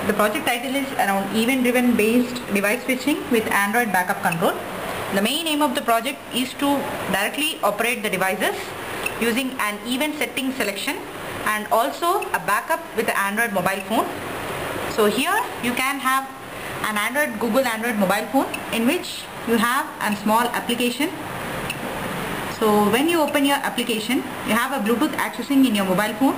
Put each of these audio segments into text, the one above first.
The project title is around event-driven based device switching with Android backup control. The main aim of the project is to directly operate the devices using an event setting selection and also a backup with the Android mobile phone. So here you can have an Google Android mobile phone in which you have a small application. So when you open your application, you have a Bluetooth accessing in your mobile phone,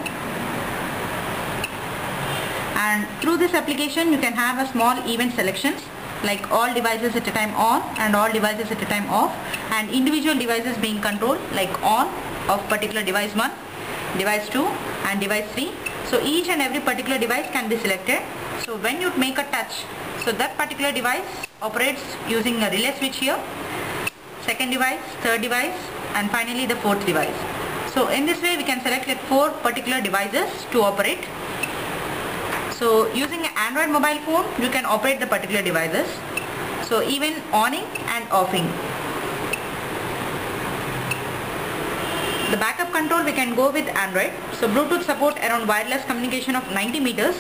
and through this application you can have a small event selections like all devices at a time on and all devices at a time off, and individual devices being controlled like on of particular device 1, device 2 and device 3. So each and every particular device can be selected. So when you make a touch, so that particular device operates using a relay switch here, second device, third device and finally the fourth device. So in this way we can select like 4 particular devices to operate. So using an Android mobile phone you can operate the particular devices, so even onning and offing. The backup control we can go with Android. So Bluetooth support around wireless communication of 90 meters.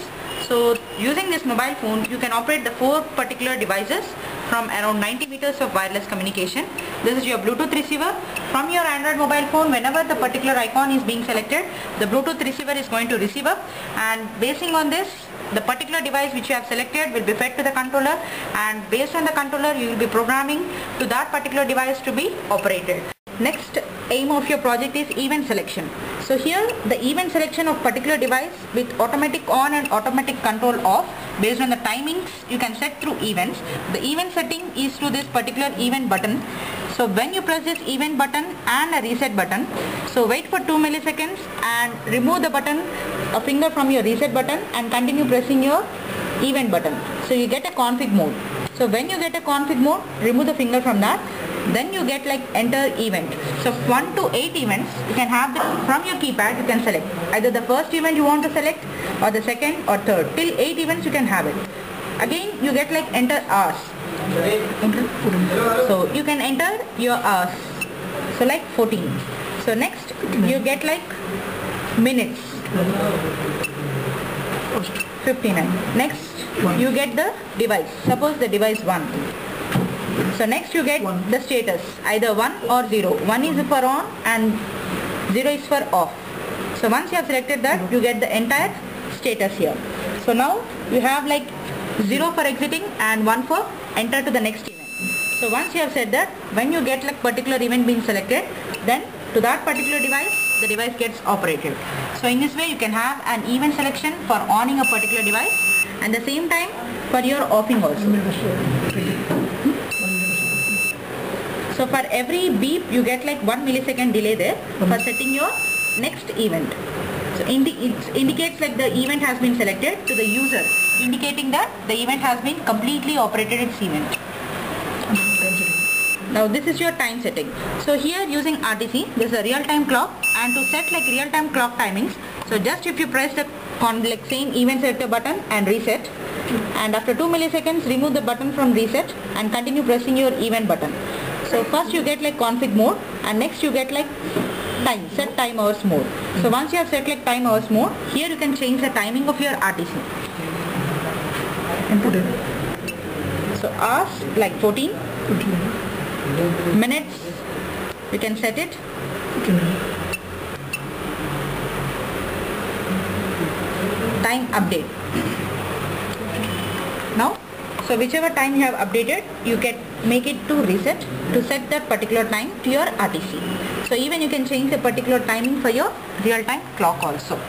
So using this mobile phone you can operate the 4 particular devices from around 90 meters of wireless communication. This is your Bluetooth receiver. From your Android mobile phone, whenever the particular icon is being selected, the Bluetooth receiver is going to receive up, and basing on this, the particular device which you have selected will be fed to the controller, and based on the controller you will be programming to that particular device to be operated. Next aim of your project is event selection. So here the event selection of particular device with automatic on and automatic control off based on the timings you can set through events. The event setting is through this particular event button. So when you press this event button and a reset button, so wait for 2 milliseconds and remove the button, a finger from your reset button, and continue pressing your event button. So you get a config mode. So when you get a config mode, remove the finger from that, then you get like enter event. So 1 to 8 events you can have from your keypad. You can select either the first event you want to select or the second or third. Till 8 events you can have it. Again you get like enter hours. So you can enter your hours, so like 14. So next you get like minutes, 59. Next you get the device, suppose the device 1. So next you get the status, either 1 or 0. 1 is for on and 0 is for off. So once you have selected that, you get the entire status here. So now you have like 0 for exiting and 1 for enter to the next event. So once you have said that, when you get like particular event being selected, then to that particular device, the device gets operated. So in this way you can have an event selection for onning a particular device and the same time for your offing also. So for every beep you get like 1 millisecond delay there for setting your next event. So it indicates like the event has been selected to the user, indicating that the event has been completely operated its event. Now this is your time setting. So here using RTC, this is a real-time clock, and to set like real-time clock timings, so just if you press the like same event selector button and reset, and after 2 milliseconds remove the button from reset and continue pressing your event button. So first you get like config mode, and next you get like time, set time hours mode. So once you have set like time hours mode, here you can change the timing of your RTC. Input it. So hours like 14. Minutes, you can set it. Time update. Now, so whichever time you have updated, you can make it to reset to set that particular time to your RTC. So even you can change the particular timing for your real-time clock also.